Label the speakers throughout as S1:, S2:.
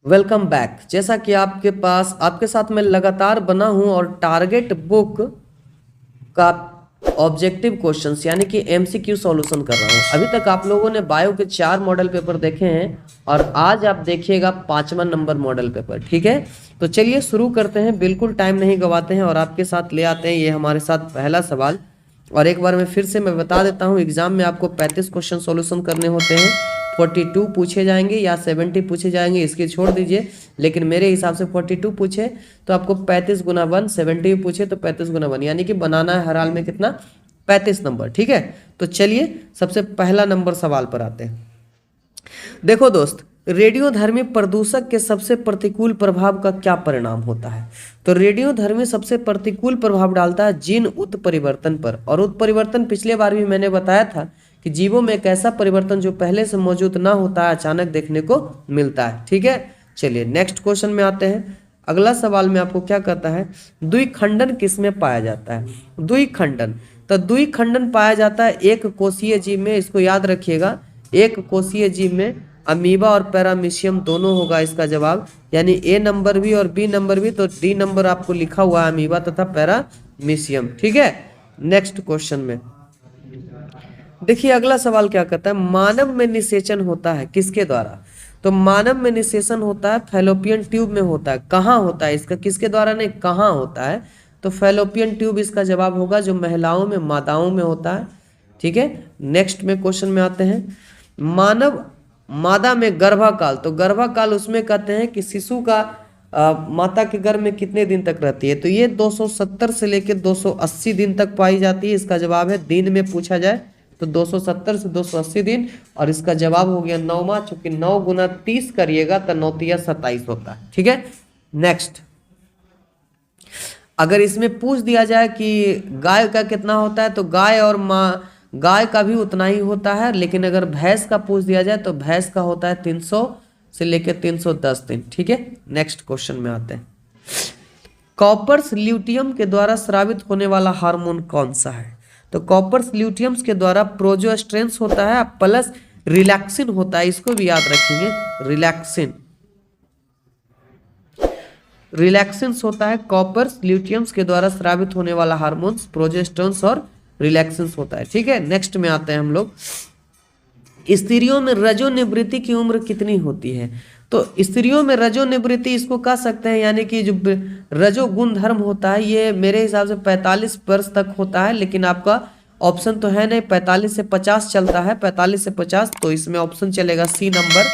S1: Welcome back. जैसा कि आपके साथ मैं लगातार बना हूं और टारगेट बुक का ऑब्जेक्टिव क्वेश्चंस यानी कि एमसीक्यू सॉल्यूशन कर रहा हूं। अभी तक आप लोगों ने बायो के 4 मॉडल पेपर देखे हैं और आज आप देखिएगा 5वां नंबर मॉडल पेपर। ठीक है, तो चलिए शुरू करते हैं, बिल्कुल टाइम नहीं गवाते हैं और आपके साथ ले आते हैं ये हमारे साथ पहला सवाल। और एक बार फिर से मैं बता देता हूँ, एग्जाम में आपको 35 क्वेश्चन सॉल्यूशन करने होते हैं। 42 पूछे जाएंगे या 70 पूछे जाएंगे, इसकी छोड़ दीजिए, लेकिन मेरे हिसाब से 42 पूछे तो आपको 35 गुना 1, 70 पूछे तो 35 गुना 1, यानी कि बनाना है हर हाल में कितना, 35 नंबर। ठीक है, तो चलिए सबसे पहला नंबर सवाल पर आते हैं। देखो दोस्त, रेडियोधर्मी प्रदूषक के सबसे प्रतिकूल प्रभाव का क्या परिणाम होता है? तो रेडियोधर्मी सबसे प्रतिकूल प्रभाव डालता है जीन उत्परिवर्तन पर। और उत्परिवर्तन पिछले बार भी मैंने बताया था कि जीवों में एक ऐसा परिवर्तन जो पहले से मौजूद ना होता है, अचानक देखने को मिलता है। ठीक है, चलिए नेक्स्ट क्वेश्चन में आते हैं। अगला सवाल में आपको क्या कहता है, द्विखंडन किसमें पाया जाता है? द्विखंडन, तो द्विखंडन पाया जाता है एक कोशीय जीव में। इसको याद रखिएगा, एक कोशीय जीव में अमीबा और पैरामीशियम दोनों होगा इसका जवाब, यानी ए नंबर भी और बी नंबर भी। तो डी नंबर आपको लिखा हुआ है अमीबा तथा पैरामीशियम। ठीक है, नेक्स्ट क्वेश्चन में देखिए अगला सवाल क्या कहता है, मानव में निषेचन होता है किसके द्वारा? तो मानव में निषेचन होता है फैलोपियन ट्यूब में होता है। कहाँ होता है इसका, किसके द्वारा नहीं, कहाँ होता है? तो फैलोपियन ट्यूब इसका जवाब होगा, जो महिलाओं में, मादाओं में होता है। ठीक है, नेक्स्ट में क्वेश्चन में आते हैं, मानव मादा में गर्भाकाल, तो गर्भाकाल उसमें कहते हैं कि शिशु का माता के गर्भ में कितने दिन तक रहती है? तो ये 270 से लेकर 280 दिन तक पाई जाती है। इसका जवाब है, दिन में पूछा जाए तो 270 से 280 दिन, और इसका जवाब हो गया 9वां, चूंकि 9 गुना 30 करिएगा तो 9 तिया 27 होता है। ठीक है, नेक्स्ट अगर इसमें पूछ दिया जाए कि गाय का कितना होता है, तो गाय और माँ, गाय का भी उतना ही होता है, लेकिन अगर भैंस का पूछ दिया जाए तो भैंस का होता है 300 से लेकर 310 दिन। ठीक है, नेक्स्ट क्वेश्चन में आते हैं, कॉपर्स ल्यूटियम के द्वारा स्रावित होने वाला हार्मोन कौन सा है? तो कॉपर्स ल्यूटियम्स के द्वारा प्रोजेस्टेरोन होता है प्लस रिलैक्सिन होता है, इसको भी याद रखेंगे, रिलैक्सिन, रिलैक्सिन्स होता है कॉपर्स ल्यूटियम्स के द्वारा स्रावित होने वाला हार्मोन्स, प्रोजेस्टेरोन और रिलैक्सिन्स होता है। ठीक है, नेक्स्ट में आते हैं हम लोग, स्त्रियों में रजोनिवृत्ति की उम्र कितनी होती है? तो स्त्रियों में रजोनिवृत्ति इसको कह सकते हैं, यानी कि जो रजो गुण धर्म होता है ये मेरे हिसाब से 45 वर्ष तक होता है, लेकिन आपका ऑप्शन तो है नहीं, 45 से 50 चलता है, 45 से 50, तो इसमें ऑप्शन चलेगा सी नंबर।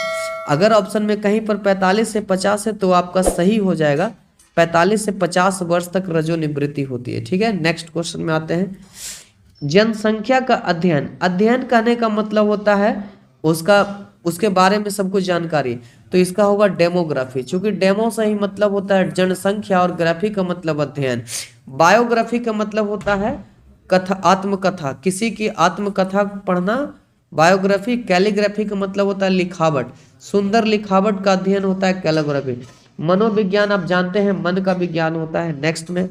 S1: अगर ऑप्शन में कहीं पर 45 से 50 है तो आपका सही हो जाएगा, 45 से 50 वर्ष तक रजोनिवृत्ति होती है। ठीक है, नेक्स्ट क्वेश्चन में आते हैं, जनसंख्या का अध्ययन, अध्ययन करने का मतलब होता है उसका, उसके बारे में सब कुछ जानकारी, तो इसका होगा डेमोग्राफी, चूंकि डेमो से ही मतलब होता है जनसंख्या और ग्राफी का मतलब अध्ययन। बायोग्राफी का मतलब होता है कथा, आत्मकथा, किसी की आत्मकथा पढ़ना बायोग्राफी। कैलीग्राफी का मतलब होता है लिखावट, सुंदर लिखावट का अध्ययन होता है कैलीग्राफी। मनोविज्ञान आप जानते हैं मन का विज्ञान होता है। नेक्स्ट में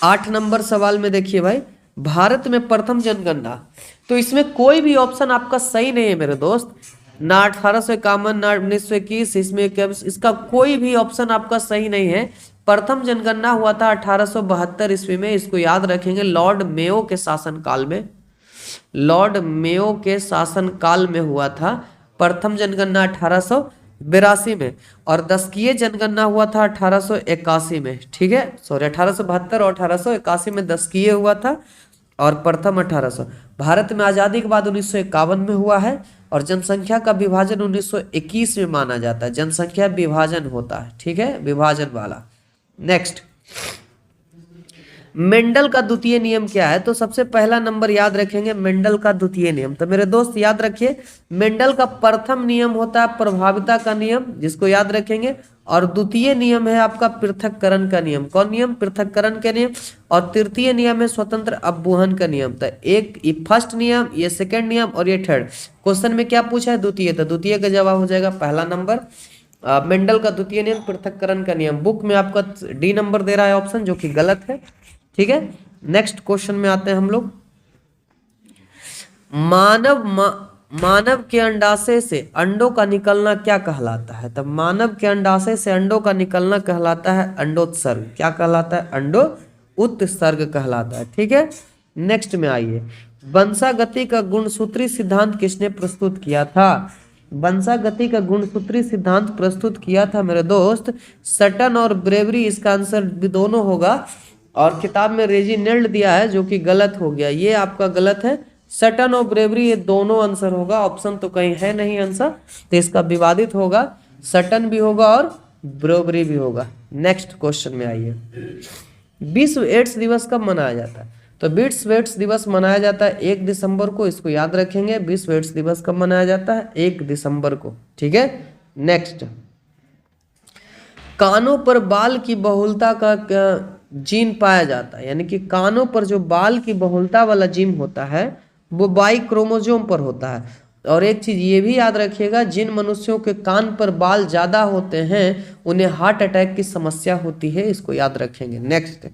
S1: 8 नंबर सवाल में देखिए भाई, भारत में प्रथम जनगणना, तो इसमें कोई भी ऑप्शन आपका सही नहीं है मेरे दोस्त, ना 1851 ना 1921, इसमें इसका कोई भी ऑप्शन आपका सही नहीं है। प्रथम जनगणना हुआ था 1872 ईस्वी में, इसको याद रखेंगे, लॉर्ड मेयो के शासनकाल में, लॉर्ड मेयो के शासनकाल में हुआ था प्रथम जनगणना 1882 में, और दशकीय जनगणना हुआ था 1881 में। ठीक है, सॉरी 1872 और 1881 में दशकीय हुआ था, और प्रथम 1800। भारत में आज़ादी के बाद 1951 में हुआ है, और जनसंख्या का विभाजन 1921 में माना जाता है, जनसंख्या विभाजन होता है। ठीक है, विभाजन वाला। नेक्स्ट, मेंडल का द्वितीय नियम क्या है? तो सबसे पहला नंबर याद रखेंगे मेंडल का द्वितीय नियम, तो मेरे दोस्त याद रखिए, मेंडल का प्रथम नियम होता है प्रभाविता का नियम, जिसको याद रखेंगे, और द्वितीय नियम है आपका पृथक्करण का नियम। कौन नियम? पृथक्करण का नियम। और तृतीय नियम है स्वतंत्र अपवहन का नियम। तो एक ये फर्स्ट नियम, ये सेकेंड नियम और ये थर्ड। क्वेश्चन में क्या पूछा है? द्वितीय, तो द्वितीय का जवाब हो जाएगा पहला नंबर, मेंडल का द्वितीय नियम पृथक्करण का नियम। बुक में आपका डी नंबर दे रहा है ऑप्शन, जो कि गलत है। ठीक है, नेक्स्ट क्वेश्चन में आते हैं हम लोग, मानव के अंडाशय से अंडों का निकलना क्या कहलाता है? तब मानव के अंडाशय से अंडों का निकलना कहलाता है अंडोत्सर्ग। क्या कहलाता है? अंडो उत्सर्ग कहलाता है। ठीक है, नेक्स्ट में आइए, वंशागति का गुणसूत्री सिद्धांत किसने प्रस्तुत किया था? वंशागति का गुणसूत्री सिद्धांत प्रस्तुत किया था मेरे दोस्त सटन और ब्रेवरी। इसका आंसर भी दोनों होगा, और किताब में रेजिनेल्ड दिया है जो कि गलत हो गया, ये आपका गलत है। सटन और ब्रेवरी ये दोनों आंसर होगा, ऑप्शन तो कहीं है नहीं आंसर, तो इसका विवादित होगा, सटन भी होगा और ब्रेवरी भी होगा। नेक्स्ट क्वेश्चन में आइए, विश्व एड्स दिवस कब मनाया जाता है? तो विश्व एड्स दिवस मनाया जाता है 1 दिसंबर को, इसको याद रखेंगे। विश्व एड्स दिवस कब मनाया जाता है? 1 दिसंबर को। ठीक है, नेक्स्ट, कानों पर बाल की बहुलता का जीन पाया जाता है, यानी कि कानों पर जो बाल की बहुलता वाला जीन होता है वो बाई क्रोमोसोम पर होता है। और एक चीज ये भी याद रखिएगा, जिन मनुष्यों के कान पर बाल ज्यादा होते हैं उन्हें हार्ट अटैक की समस्या होती है, इसको याद रखेंगे। नेक्स्ट,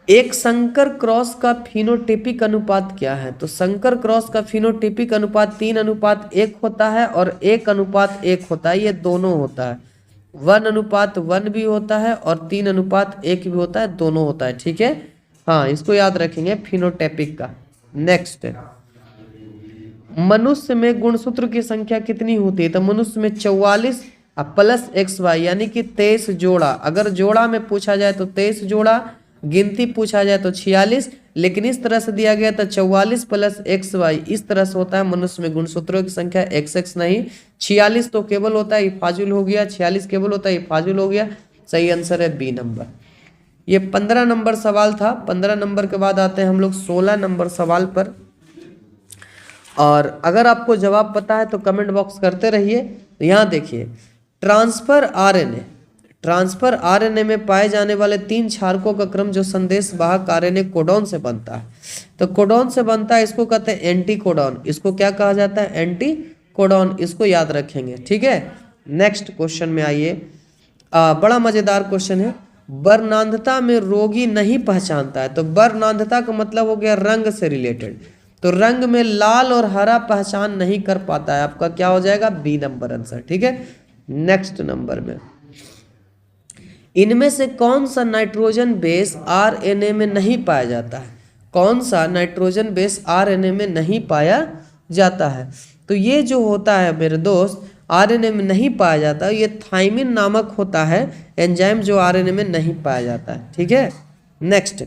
S1: एक संकर क्रॉस का फिनोटिपिक अनुपात क्या है? तो संकर क्रॉस का फिनोटिपिक अनुपात 3:1 होता है और 1:1 होता है, ये दोनों होता है। 1:1 भी होता है और 3:1 भी होता है, दोनों होता है। ठीक है, हाँ, इसको याद रखेंगे फिनोटाइपिक का। नेक्स्ट, मनुष्य में गुणसूत्र की संख्या कितनी होती है? तो मनुष्य में 44 प्लस XY यानी कि 23 जोड़ा। अगर जोड़ा में पूछा जाए तो 23 जोड़ा, गिनती पूछा जाए तो 46, लेकिन इस तरह से दिया गया था 44 प्लस XY, इस तरह से होता है मनुष्य में गुणसूत्रों की संख्या, XX नहीं। 46 तो केवल होता है, ये फाजुल हो गया, 46 केवल होता है, ये फाजुल हो गया। सही आंसर है बी नंबर। ये 15 नंबर सवाल था। 15 नंबर के बाद आते हैं हम लोग 16 नंबर सवाल पर, और अगर आपको जवाब पता है तो कमेंट बॉक्स करते रहिए। तो यहाँ देखिए, ट्रांसफर आरएनए में पाए जाने वाले 3 क्षारकों का क्रम जो संदेश वाहक आरएनए कोडॉन से बनता है। तो कोडॉन से बनता है, इसको कहते हैं एंटी कोडॉन। इसको क्या कहा जाता है? Anti codon. इसको याद रखेंगे। ठीक है, नेक्स्ट क्वेश्चन में आइए, बड़ा मजेदार क्वेश्चन है। वर्णांधता में रोगी नहीं पहचानता है। तो वर्णांधता का मतलब हो गया रंग से रिलेटेड, तो रंग में लाल और हरा पहचान नहीं कर पाता है, आपका क्या हो जाएगा? B number answer. ठीक है, नेक्स्ट नंबर में, इनमें से कौन सा नाइट्रोजन बेस आरएनए में नहीं पाया जाता है? कौन सा नाइट्रोजन बेस आरएनए में नहीं पाया जाता है? तो ये जो होता है मेरे दोस्त आरएनए में नहीं पाया जाता, ये थाइमिन नामक होता है एंजाइम जो आरएनए में नहीं पाया जाता है। ठीक है, नेक्स्ट,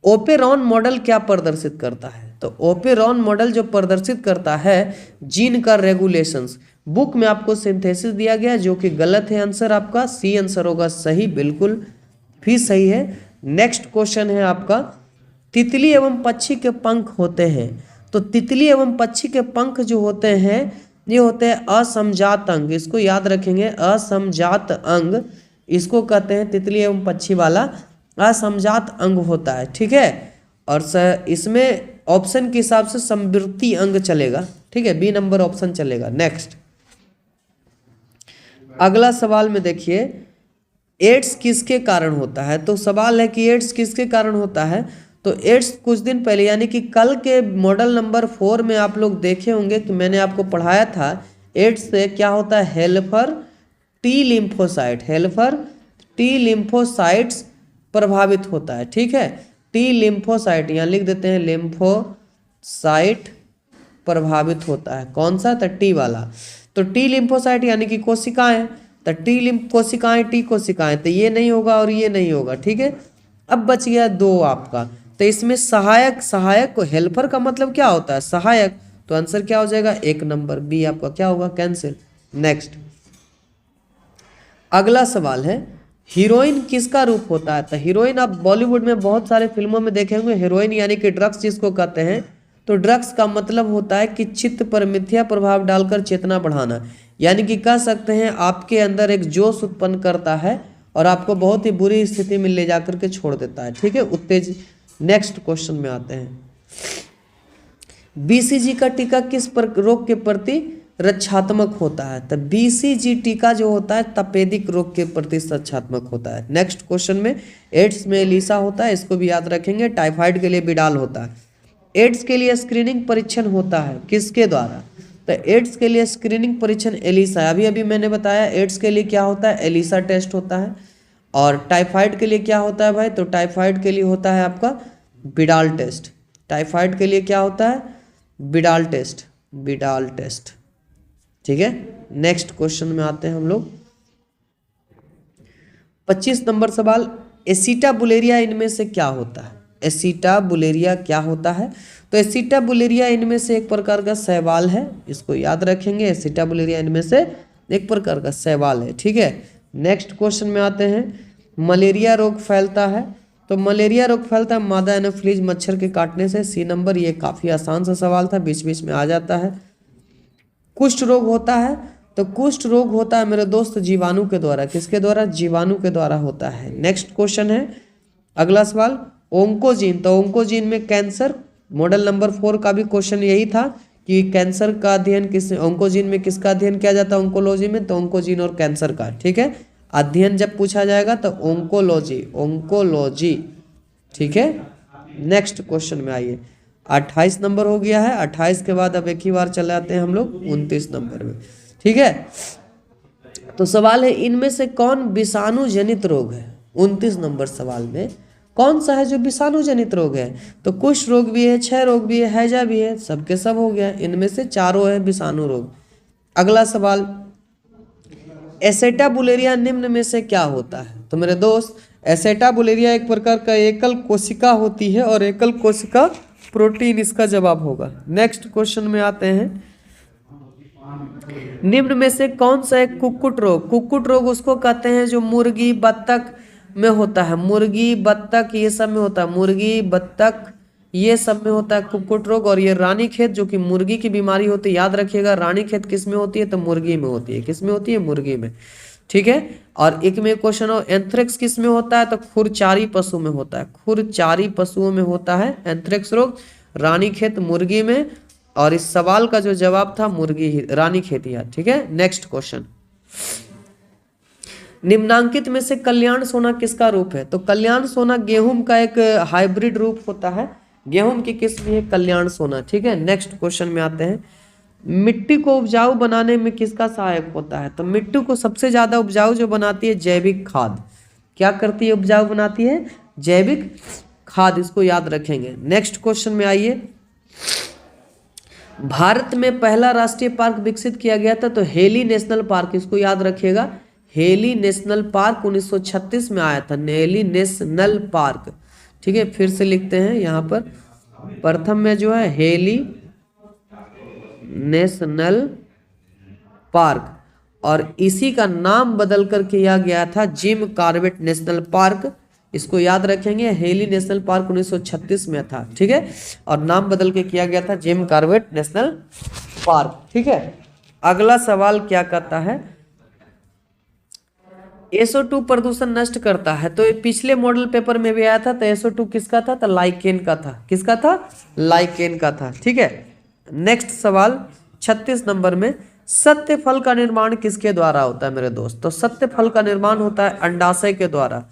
S1: ओपेरॉन मॉडल क्या प्रदर्शित करता है? तो ओपेरॉन मॉडल जो प्रदर्शित करता है जीन का रेगुलेशंस। बुक में आपको सिंथेसिस दिया गया जो कि गलत है, आंसर आपका सी आंसर होगा सही, बिल्कुल भी सही है। नेक्स्ट क्वेश्चन है आपका, तितली एवं पक्षी के पंख होते हैं। तो तितली एवं पक्षी के पंख जो होते हैं ये होते हैं असमजात अंग, इसको याद रखेंगे, असमजात अंग इसको कहते हैं। तितली एवं पक्षी वाला असमजात अंग होता है। ठीक है, और इसमें ऑप्शन के हिसाब से समवृत्ति अंग चलेगा। ठीक है, बी नंबर ऑप्शन चलेगा। नेक्स्ट, अगला सवाल में देखिए, एड्स किसके कारण होता है? तो सवाल है कि एड्स किसके कारण होता है। तो एड्स कुछ दिन पहले यानी कि कल के मॉडल नंबर 4 में आप लोग देखे होंगे कि मैंने आपको पढ़ाया था एड्स से क्या होता है, helper T lymphocyte, helper T lymphocytes प्रभावित होता है। ठीक है, टी लिम्फोसाइट यहाँ लिख देते हैं, लिम्फोसाइट प्रभावित होता है। कौन सा? तो टी वाला। तो टी लिम्फोसाइट यानी कि कोशिकाएं, तो टी लिम्फ कोशिकाएं, टी कोशिकाएं, तो ये नहीं होगा और ये नहीं होगा। ठीक है, अब बच गया 2 आपका। तो इसमें सहायक, सहायक को हेल्पर का मतलब क्या होता है? सहायक। तो आंसर क्या हो जाएगा? 1 नंबर बी आपका क्या होगा? कैंसिल। नेक्स्ट, अगला सवाल है, हीरोइन किसका रूप होता है? तो हीरोइन आप बॉलीवुड में बहुत सारे फिल्मों में देखे होंगे, हीरोइन यानी कि ड्रग्स जिसको कहते हैं। तो ड्रग्स का मतलब होता है कि चित्त पर मिथ्या प्रभाव डालकर चेतना बढ़ाना, यानी कि कह सकते हैं आपके अंदर एक जोश उत्पन्न करता है और आपको बहुत ही बुरी स्थिति में ले जाकर के छोड़ देता है। ठीक है, उत्तेज। नेक्स्ट क्वेश्चन में आते हैं, बीसीजी का टीका किस रोग के प्रति रक्षात्मक होता है? तो बीसीजी टीका जो होता है तपेदिक रोग के प्रति रक्षात्मक होता है। नेक्स्ट क्वेश्चन में, एड्स में एलिसा होता है, इसको भी याद रखेंगे। टाइफाइड के लिए बिडाल होता है। एड्स के लिए स्क्रीनिंग परीक्षण होता है किसके द्वारा? तो एड्स के लिए स्क्रीनिंग परीक्षण एलिसा, अभी अभी मैंने बताया एड्स के लिए क्या होता है, एलिसा टेस्ट होता है। और टाइफाइड के लिए क्या होता है भाई? तो टाइफाइड के लिए होता है आपका बिडाल टेस्ट। टाइफाइड के लिए क्या होता है? बिडाल टेस्ट, बिडाल टेस्ट। ठीक है, नेक्स्ट क्वेश्चन में आते हैं हम लोग। 25 नंबर सवाल, एसिटाबुलेरिया इनमें से क्या होता है? एसिटाबुलेरिया क्या होता है? तो एसिटाबुलेरिया इनमें से एक प्रकार का शैवाल है, इसको याद रखेंगे। एसिटाबुलेरिया इनमें से एक प्रकार का शैवाल है। ठीक है, नेक्स्ट क्वेश्चन में आते हैं। मलेरिया रोग फैलता है, तो मलेरिया रोग फैलता है मादा एनोफिलीज मच्छर के काटने से। सी नंबर, ये काफ़ी आसान सा सवाल था, बीच बीच में आ जाता है। कुष्ठ रोग होता है, तो कुष्ठ रोग होता है मेरे दोस्त जीवाणु के द्वारा। किसके द्वारा? जीवाणु के द्वारा होता है। नेक्स्ट क्वेश्चन है, अगला सवाल, ओंकोजीन, तो ओंकोजीन में कैंसर। मॉडल नंबर 4 का भी क्वेश्चन यही था कि कैंसर का अध्ययन किस, ओंकोजीन में किसका अध्ययन किया जाता है ओंकोलॉजी में? तो ओंकोजीन और कैंसर का। ठीक है, अध्ययन जब पूछा जाएगा तो ओंकोलॉजी, ओंकोलॉजी। ठीक है, नेक्स्ट क्वेश्चन में आइए। 28 नंबर हो गया है, 28 के बाद अब एक ही बार चले आते हैं हम लोग 29 नंबर में। ठीक है, तो सवाल है इनमें से कौन विषाणु जनित रोग है? 29 नंबर सवाल में कौन सा है जो विषाणु जनित रोग है? तो कुष्ठ रोग भी है, क्षय रोग भी है, हैजा भी है, सबके सब हो गया। इनमें से चारों है विषाणु रोग। अगला सवाल, एसेटाबुलेरिया निम्न में से क्या होता है? तो मेरे दोस्त, एसेटाबुलेरिया एक प्रकार का एकल कोशिका होती है और एकल कोशिका प्रोटीन इसका जवाब होगा। नेक्स्ट क्वेश्चन में आते हैं। निम्न में से कौन सा एक कुक्कुट रोग? कुक्कुट रोग उसको कहते हैं जो मुर्गी बत्तख में होता है। मुर्गी बत्तख ये सब में होता है, मुर्गी बत्तख ये सब में होता है कुक्कुट रोग। और ये रानीखेत जो कि मुर्गी की बीमारी होती है, याद रखिएगा रानीखेत किस में होती है? तो मुर्गी में होती है। किस में होती है? मुर्गी में। ठीक है, और एक में क्वेश्चन हो, एंथ्रेक्स किस में होता है? तो खुरचारी पशु में होता है, खुरचारी पशुओं में होता है एंथ्रेक्स रोग। रानीखेत मुर्गी में, और इस सवाल का जो जवाब था मुर्गी ही, रानीखेत ही। ठीक है, नेक्स्ट क्वेश्चन, निम्नांकित में से कल्याण सोना किसका रूप है? तो कल्याण सोना गेहूं का एक हाइब्रिड रूप होता है, गेहूं की किस्म है कल्याण सोना। ठीक है, नेक्स्ट क्वेश्चन में आते हैं। मिट्टी को उपजाऊ बनाने में किसका सहायक होता है? तो मिट्टी को सबसे ज्यादा उपजाऊ जो बनाती है जैविक खाद। क्या करती है? उपजाऊ बनाती है जैविक खाद, इसको याद रखेंगे। नेक्स्ट क्वेश्चन में आइए। भारत में पहला राष्ट्रीय पार्क विकसित किया गया था, तो हेली नेशनल पार्क, इसको याद रखिएगा। हेली नेशनल पार्क 1936 में आया था, हेली नेशनल पार्क। ठीक है, फिर से लिखते हैं यहाँ पर, प्रथम में जो है हेली नेशनल पार्क, और इसी का नाम बदल कर किया गया था जिम कॉर्बेट नेशनल पार्क। इसको याद रखेंगे, हेली नेशनल पार्क 1936 में था। ठीक है, और नाम बदल के किया गया था जिम कॉर्बेट नेशनल पार्क। ठीक है, अगला सवाल क्या कहता है, SO2 प्रदूषण नष्ट करता है। तो पिछले मॉडल पेपर में भी आया था, तो SO2 किसका था? तो लाइकेन का था। किसका था? लाइकेन का था। ठीक है, नेक्स्ट सवाल 36 नंबर में, सत्य फल का निर्माण किसके द्वारा होता है मेरे दोस्त? तो सत्य फल का निर्माण होता है अंडाशय के द्वारा।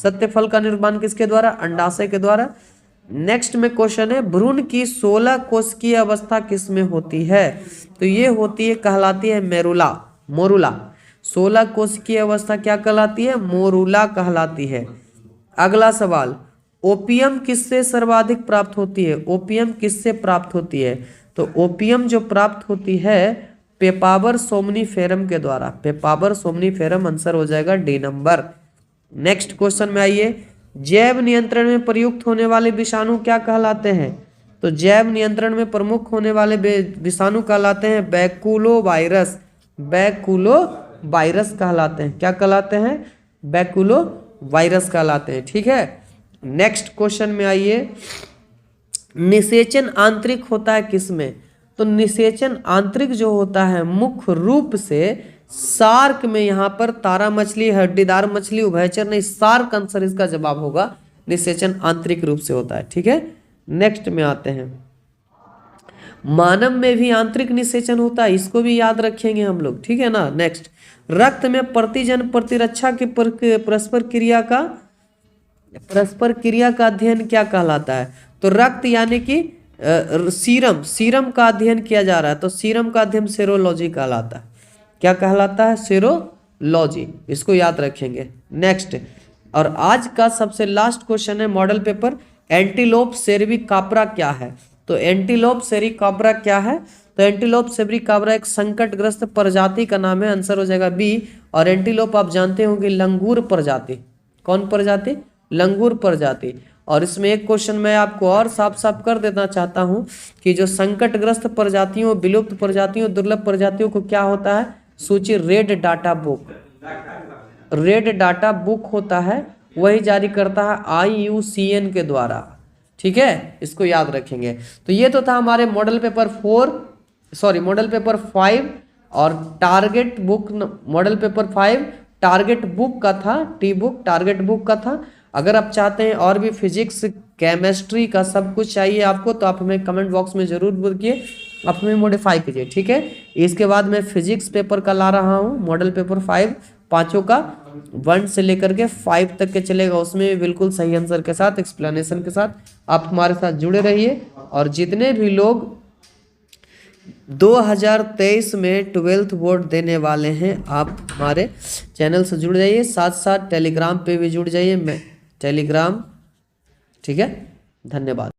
S1: सत्य फल का निर्माण किसके द्वारा? अंडाशय के द्वारा। नेक्स्ट में क्वेश्चन है, भ्रूण की 16 कोशिकीय अवस्था किस में होती है? तो ये होती है, कहलाती है मेरुला, मोरुला। 16 कोशिकीय अवस्था क्या कहलाती है? मोरुला कहलाती है। अगला सवाल, ओपियम किससे सर्वाधिक प्राप्त होती है? ओपियम किससे प्राप्त होती है? तो ओपियम जो प्राप्त होती है पेपावर सोमनीफेरम के द्वारा। पेपावर सोमनीफेरम आंसर हो जाएगा डी नंबर। नेक्स्ट क्वेश्चन में आइए, जैव नियंत्रण में प्रयुक्त होने वाले विषाणु क्या कहलाते हैं? तो जैव नियंत्रण में प्रमुख होने वाले विषाणु कहलाते हैं बैकुलो वायरस। बैकुलो वायरस कहलाते हैं। क्या कहलाते हैं? बैकुलो वायरस कहलाते हैं। ठीक है, नेक्स्ट क्वेश्चन में आइए, निषेचन आंतरिक होता है किसमें? तो निषेचन आंतरिक जो होता है मुख्य रूप से शार्क में, यहाँ पर तारा मछली, हड्डीदार मछली, उभयचर नहीं, शार्क आंसर इसका जवाब होगा। निषेचन आंतरिक रूप से होता है। ठीक है, नेक्स्ट में आते हैं, मानव में भी आंतरिक निषेचन होता है, इसको भी याद रखेंगे हम लोग। ठीक है ना। नेक्स्ट, रक्त में प्रतिजन प्रतिरक्षा की परस्पर क्रिया का अध्ययन क्या कहलाता है? तो रक्त यानी कि सीरम सीरम का अध्ययन किया जा रहा है तो सीरम का अध्ययन सेरोलॉजी कहलाता है। क्या कहलाता है? सेरोलॉजी। इसको याद रखेंगे। नेक्स्ट, और आज का सबसे लास्ट क्वेश्चन है मॉडल पेपर, एंटीलोप सेरिकाब्रा क्या है? तो एंटीलोप सेरिकाब्रा क्या है? तो एंटीलोप सेरिकाब्रा एक संकटग्रस्त प्रजाति का नाम है, आंसर हो जाएगा बी। और एंटीलोप आप जानते होंगे लंगूर प्रजाति। कौन प्रजाति? लंगूर प्रजाति। और इसमें एक क्वेश्चन मैं आपको और साफ साफ कर देना चाहता हूं कि जो संकटग्रस्त प्रजातियों, विलुप्त प्रजातियों, दुर्लभ प्रजातियों को क्या होता है? सूची red data book, red data book होता है, वही जारी करता है IUCN के द्वारा। ठीक है, इसको याद रखेंगे। तो ये तो था हमारे मॉडल पेपर 5 और target book, model paper 5 target book का था, टी बुक टारगेट बुक का था। अगर आप चाहते हैं और भी फिजिक्स केमिस्ट्री का सब कुछ चाहिए आपको तो आप हमें कमेंट बॉक्स में जरूर बोलिए, आप हमें मॉडिफाई कीजिए। ठीक है, इसके बाद मैं फिजिक्स पेपर का ला रहा हूँ, मॉडल पेपर 5 पांचों का 1 से लेकर के 5 तक के चलेगा, उसमें बिल्कुल सही आंसर के साथ, एक्सप्लेनेशन के साथ आप हमारे साथ जुड़े रहिए। और जितने भी लोग 2023 में 12th बोर्ड देने वाले हैं आप हमारे चैनल से जुड़ जाइए, साथ साथ टेलीग्राम पे भी जुड़ जाइए, मैं टेलीग्राम। ठीक है, धन्यवाद।